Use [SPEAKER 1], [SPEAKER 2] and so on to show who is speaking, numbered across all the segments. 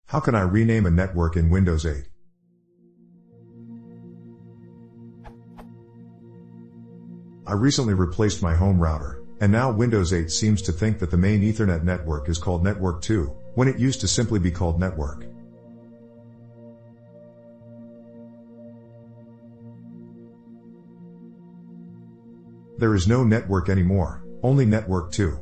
[SPEAKER 1] How can I rename a network in Windows 8? I recently replaced my home router, and now Windows 8 seems to think that the main Ethernet network is called Network 2, when it used to simply be called Network. There is no network anymore, only Network 2.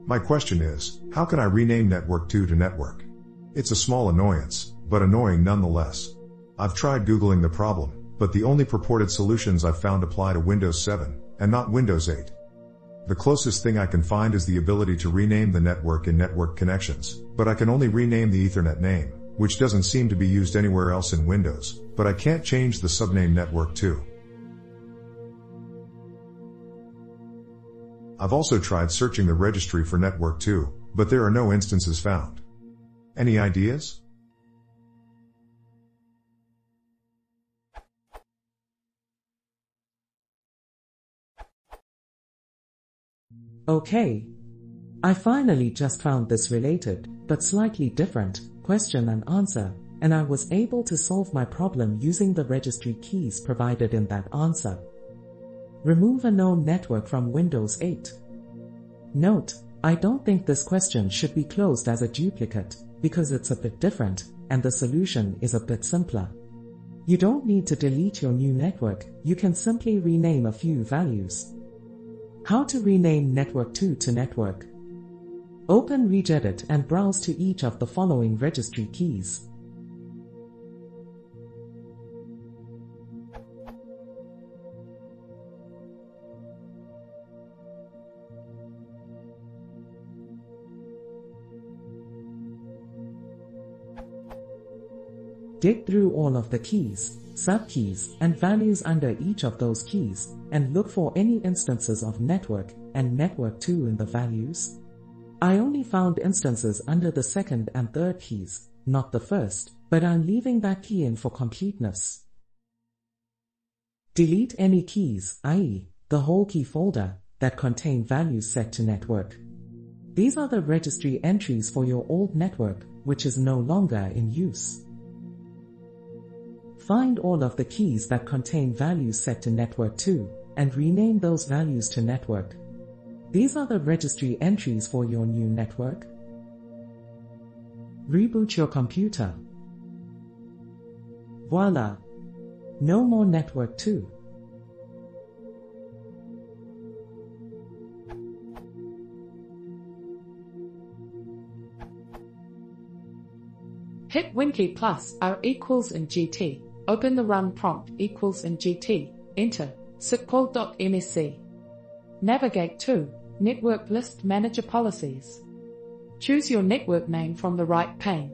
[SPEAKER 1] My question is, how can I rename Network 2 to Network? It's a small annoyance, but annoying nonetheless. I've tried Googling the problem, but the only purported solutions I've found apply to Windows 7, and not Windows 8. The closest thing I can find is the ability to rename the network in Network Connections, but I can only rename the Ethernet name, which doesn't seem to be used anywhere else in Windows, but I can't change the subname Network 2. I've also tried searching the registry for Network 2, but there are no instances found. Any ideas?
[SPEAKER 2] Okay. I finally just found this related, but slightly different, question and answer, and I was able to solve my problem using the registry keys provided in that answer. Remove a known network from Windows 8. Note, I don't think this question should be closed as a duplicate, because it's a bit different, and the solution is a bit simpler. You don't need to delete your new network, you can simply rename a few values. How to rename Network 2 to Network? Open Regedit and browse to each of the following registry keys. Dig through all of the keys, subkeys, and values under each of those keys, and look for any instances of Network and Network 2 in the values. I only found instances under the second and third keys, not the first, but I'm leaving that key in for completeness. Delete any keys, i.e., the whole key folder, that contain values set to Network. These are the registry entries for your old network, which is no longer in use. Find all of the keys that contain values set to Network 2, and rename those values to Network. These are the registry entries for your new network. Reboot your computer. Voila! No more Network 2.
[SPEAKER 3] Hit WinKey plus R equals in GT. Open the run prompt equals in GT. Enter sitcall.msc. Navigate to Network List Manager Policies. Choose your network name from the right pane.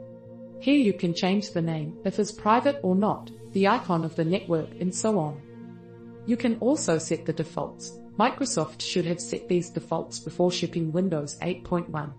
[SPEAKER 3] Here you can change the name if it's private or not, the icon of the network and so on. You can also set the defaults. Microsoft should have set these defaults before shipping Windows 8.1.